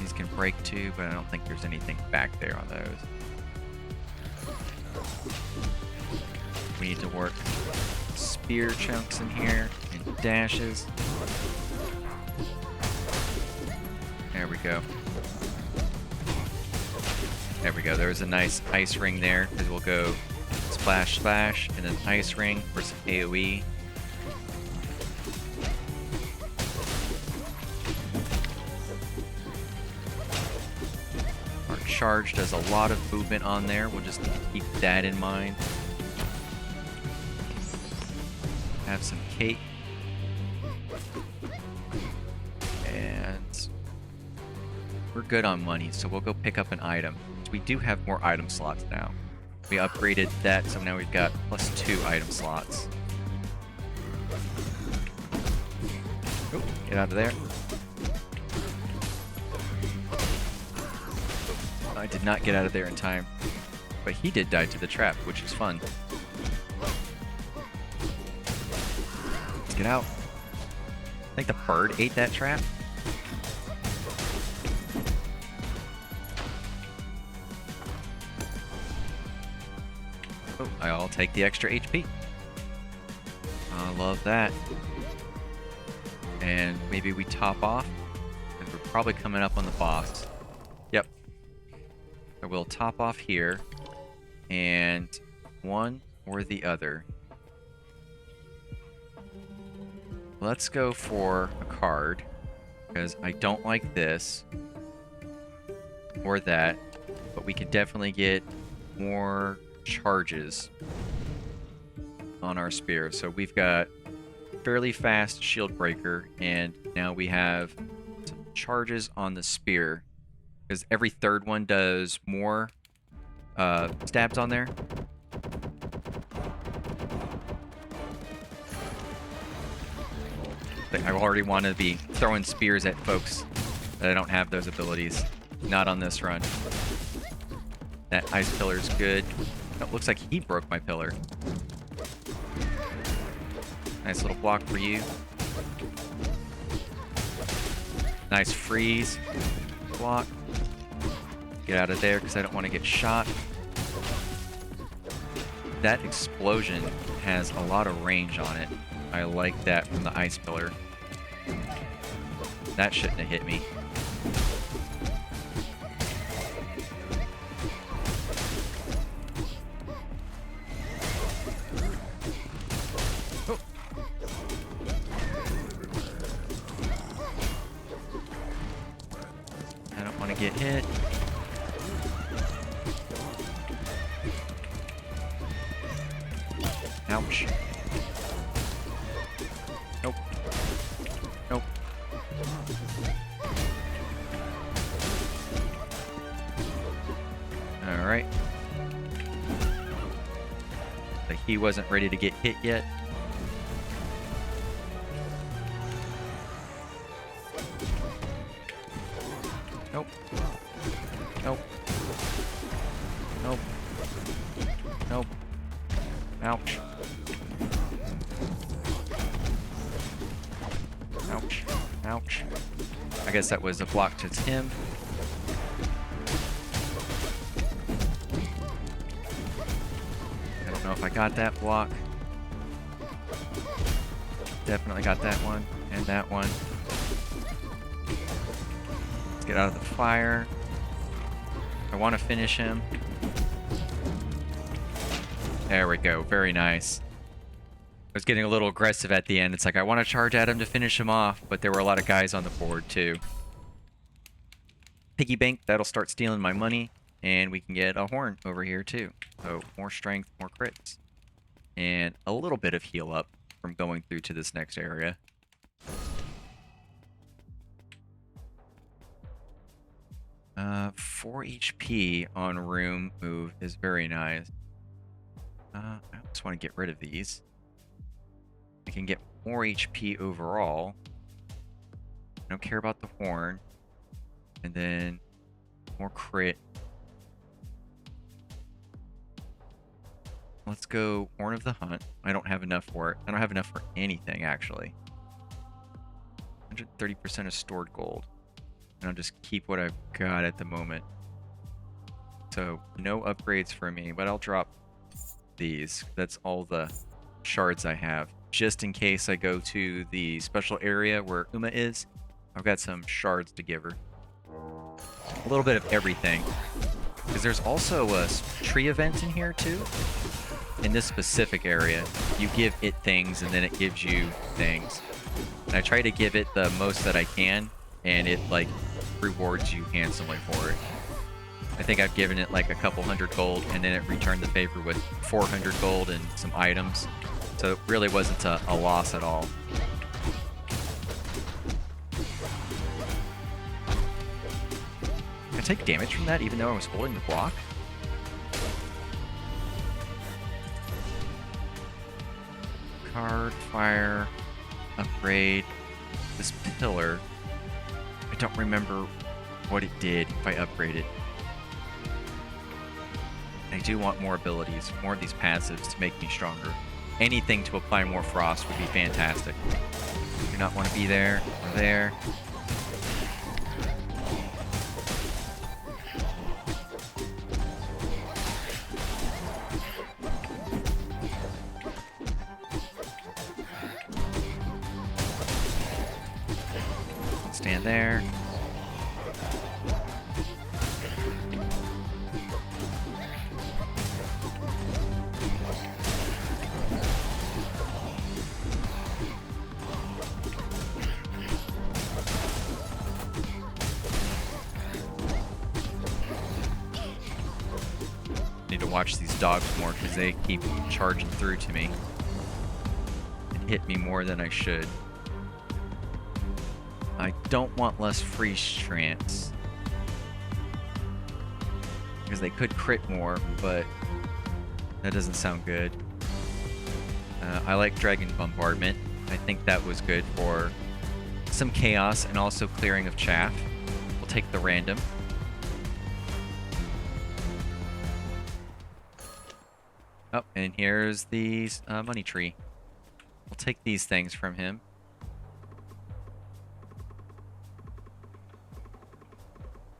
These can break too, but I don't think there's anything back there on those. We need to work spear chunks in here and dashes. There we go. There we go. There's a nice ice ring there because we'll go splash, splash, and then ice ring for some AoE. Charge does a lot of movement on there. We'll just keep that in mind. Have some cake. And we're good on money, so we'll go pick up an item. We do have more item slots now. We upgraded that, so now we've got +2 item slots. Oh, get out of there. I did not get out of there in time, but he did die to the trap, which is fun. Let's get out. I think the bird ate that trap. Oh, I'll take the extra HP. I love that. And maybe we top off, because we're probably coming up on the boss. Yep. So we'll top off here, and one or the other. Let's go for a card, because I don't like this or that, but we could definitely get more charges on our spear. So we've got fairly fast shield breaker, and now we have some charges on the spear, because every third one does more stabs on there. I already want to be throwing spears at folks that I don't have those abilities. Not on this run. That ice pillar is good. Oh, it looks like he broke my pillar. Nice little block for you. Nice freeze block. Get out of there because I don't want to get shot. That explosion has a lot of range on it. I like that from the ice pillar. That shouldn't have hit me. Oh. I don't want to get hit. Ouch. Nope. Nope. Alright. Like he wasn't ready to get hit yet. Nope. Nope. Nope. Nope. Ouch. Ouch. Ouch. I guess that was a block to him. I don't know if I got that block. Definitely got that one and that one. Let's get out of the fire. I want to finish him. There we go. Very nice. I was getting a little aggressive at the end. It's like I want to charge at him to finish him off, but there were a lot of guys on the board too. Piggy bank, that'll start stealing my money, and we can get a horn over here too. So more strength, more crits, and a little bit of heal up from going through to this next area. Uh, 4 HP on room move is very nice. I just want to get rid of these. I can get more HP overall. I don't care about the horn. And then more crit. Let's go Horn of the Hunt. I don't have enough for it. I don't have enough for anything, actually. 130% of stored gold. And I'll just keep what I've got at the moment. So, no upgrades for me, but I'll drop these. That's all the shards I have. Just in case I go to the special area where Uma is, I've got some shards to give her. A little bit of everything. Because there's also a tree event in here too. In this specific area, you give it things and then it gives you things. And I try to give it the most that I can, and it like rewards you handsomely for it. I think I've given it like a couple hundred gold, and then it returned the favor with 400 gold and some items. So it really wasn't a loss at all. Can I take damage from that even though I was holding the block? Card, fire, upgrade, this pillar. I don't remember what it did if I upgrade it. I do want more abilities, more of these passives to make me stronger. Anything to apply more frost would be fantastic. Do not want to be there or there. Stand there. watch these dogs more because they keep charging through to me and hit me more than I should. I don't want less freeze trance because they could crit more, but that doesn't sound good. I like Dragon Bombardment. I think that was good for some chaos and also clearing of chaff. We'll take the random. Oh, and here's the money tree. We'll take these things from him.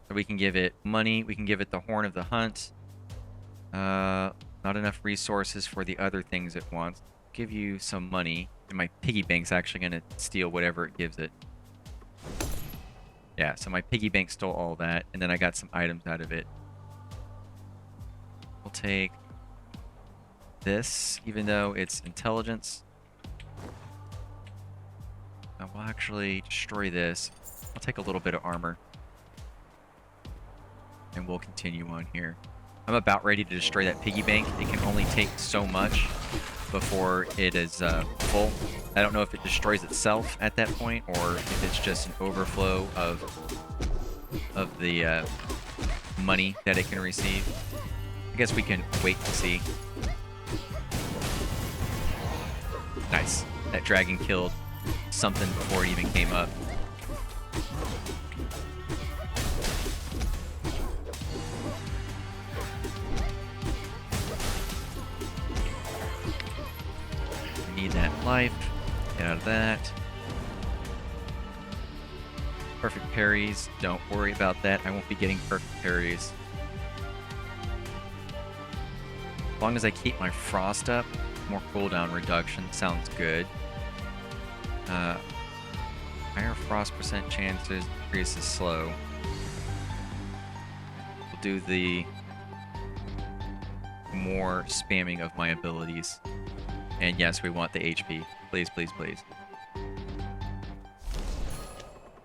So we can give it money. We can give it the Horn of the Hunt. Not enough resources for the other things it wants. Give you some money. And my piggy bank's actually going to steal whatever it gives it. Yeah, so my piggy bank stole all that. And then I got some items out of it. We'll take this, even though it's intelligence. I will actually destroy this. I'll take a little bit of armor. And we'll continue on here. I'm about ready to destroy that piggy bank. It can only take so much before it is full. I don't know if it destroys itself at that point or if it's just an overflow of the money that it can receive. I guess we can wait and see. Nice. That dragon killed something before it even came up. We need that life. Get out of that. Perfect parries. Don't worry about that. I won't be getting perfect parries. As long as I keep my frost up, more cooldown reduction sounds good. Higher frost percent chances increases slow. We'll do the more spamming of my abilities. And yes, we want the HP. Please, please, please.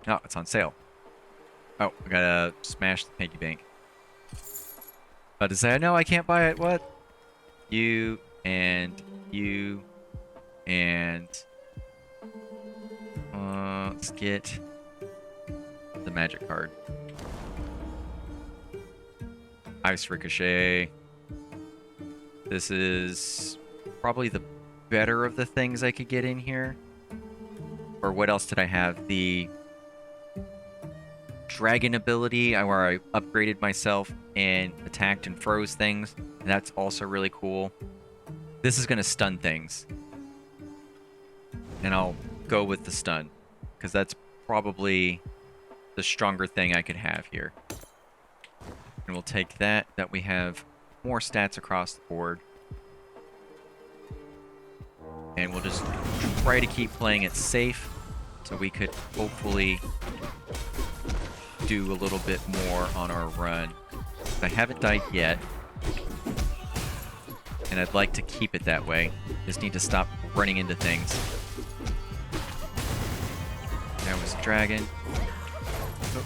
Oh, it's on sale. Oh, I gotta smash the piggy bank. About to say, no, I can't buy it. What? You and you and let's get the magic card. Ice Ricochet. This is probably the better of the things I could get in here. Or what else did I have? The dragon ability where I upgraded myself and attacked and froze things. And that's also really cool. This is going to stun things. And I'll go with the stun. Because that's probably the stronger thing I could have here. And we'll take that we have more stats across the board. And we'll just try to keep playing it safe. So we could hopefully do a little bit more on our run. I haven't died yet. And I'd like to keep it that way. Just need to stop running into things. There was a dragon. Oh.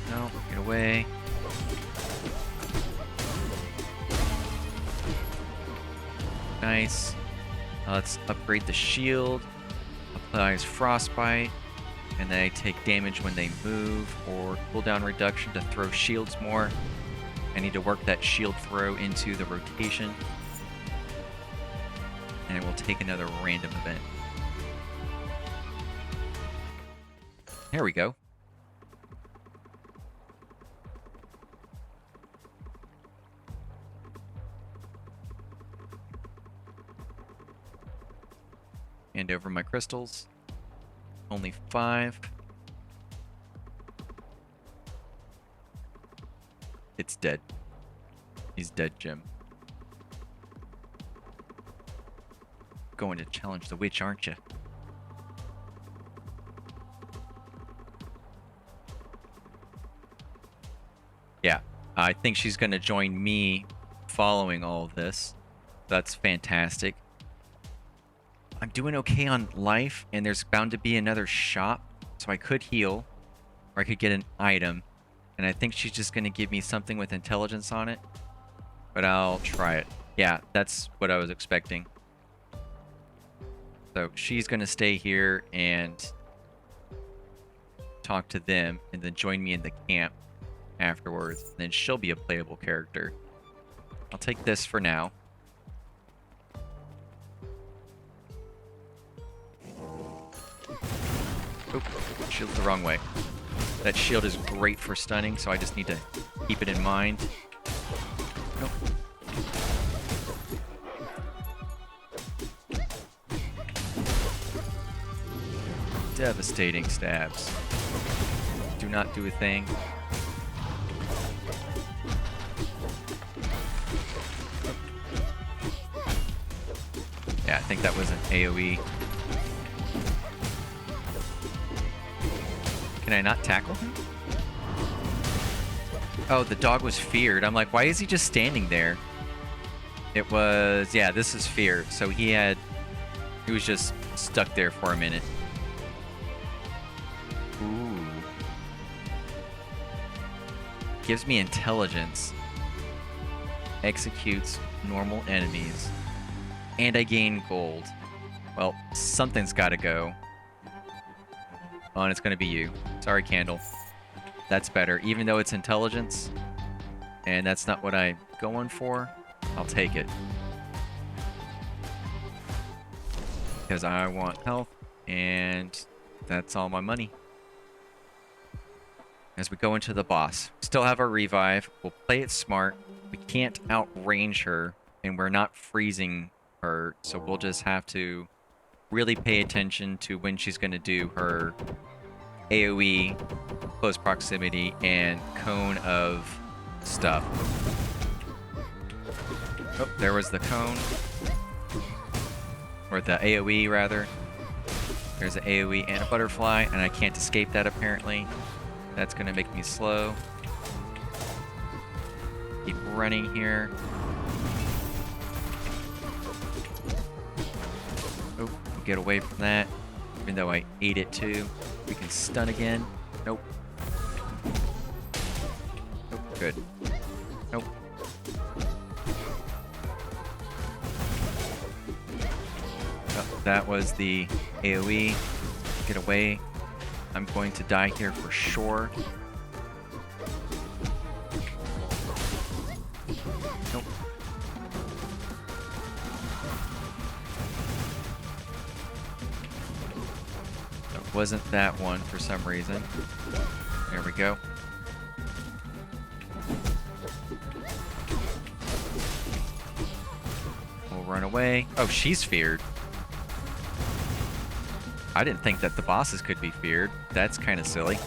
No, get away. Nice. Let's upgrade the shield. Applies frostbite. And they take damage when they move, or cooldown reduction to throw shields more. I need to work that shield throw into the rotation. And we'll take another random event. There we go. Hand over my crystals. Only 5. It's dead. He's dead, Jim. Going to challenge the witch, aren't you? Yeah, I think she's going to join me following all of this. That's fantastic. I'm doing okay on life, and there's bound to be another shop, so I could heal. Or I could get an item. And I think she's just going to give me something with intelligence on it. But I'll try it. Yeah, that's what I was expecting. So she's going to stay here and talk to them and then join me in the camp afterwards. And then she'll be a playable character. I'll take this for now. Oop, shield's the wrong way. That shield is great for stunning, so I just need to keep it in mind. Nope. Devastating stabs. Do not do a thing. Yeah, I think that was an AoE. Can I not tackle him? Oh, the dog was feared. I'm like, why is he just standing there? It was, yeah, this is fear. So he was just stuck there for a minute. Ooh. Gives me intelligence. Executes normal enemies. And I gain gold. Well, something's gotta go. Oh, and it's gonna be you. Sorry, Candle. That's better. Even though it's intelligence, and that's not what I'm going for, I'll take it. Because I want health, and that's all my money. As we go into the boss. Still have our revive. We'll play it smart. We can't outrange her, and we're not freezing her, so we'll just have to really pay attention to when she's going to do her AoE, close proximity, and cone of stuff. Oh, there was the cone. Or the AoE, rather. There's an AoE and a butterfly, and I can't escape that, apparently. That's going to make me slow. Keep running here. Oh, we'll get away from that. Even though I ate it too. We can stun again. Nope. Nope, good. Nope. Oh, that was the AoE. Get away. I'm going to die here for sure. Nope. It wasn't that one for some reason. There we go. We'll run away. Oh, she's feared. I didn't think that the bosses could be feared. That's kind of silly.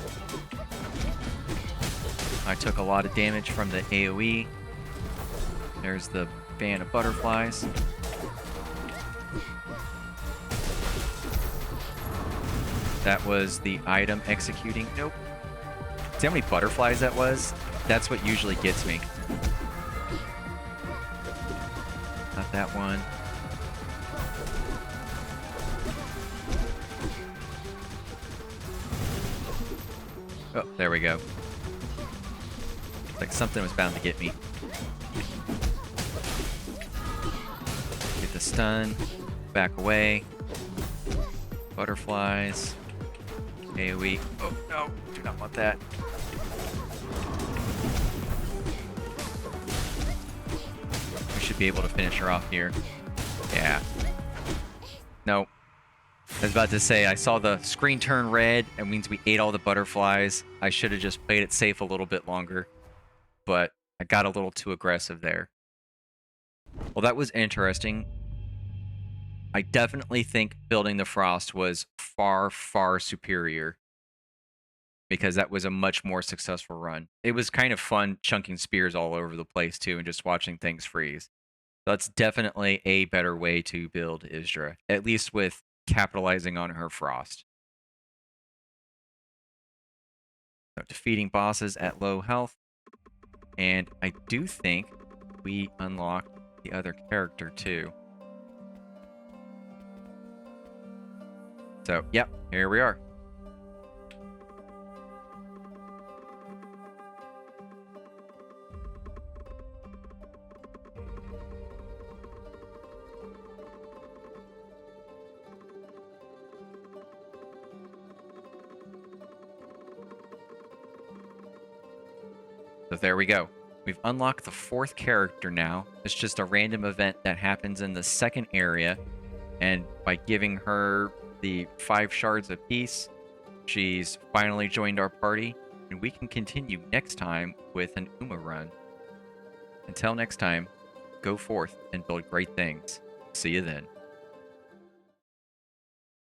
I took a lot of damage from the AoE. There's the band of butterflies. That was the item executing. Nope. See how many butterflies that was? That's what usually gets me. Not that one. Oh, there we go. Like something was bound to get me. Get the stun. Back away. Butterflies. AoE. Oh, no. Do not want that. We should be able to finish her off here. Yeah. No. I was about to say, I saw the screen turn red. It means we ate all the butterflies. I should have just played it safe a little bit longer. But I got a little too aggressive there. Well, that was interesting. I definitely think building the Frost was far, far superior. Because that was a much more successful run. It was kind of fun chunking spears all over the place, too, and just watching things freeze. That's definitely a better way to build Isdra. At least with capitalizing on her Frost. So defeating bosses at low health. And I do think we unlock the other character too. So, yep, here we are. So there we go. We've unlocked the 4th character now. It's just a random event that happens in the 2nd area. And by giving her the 5 shards apiece, she's finally joined our party. And we can continue next time with an Uma run. Until next time, go forth and build great things. See you then.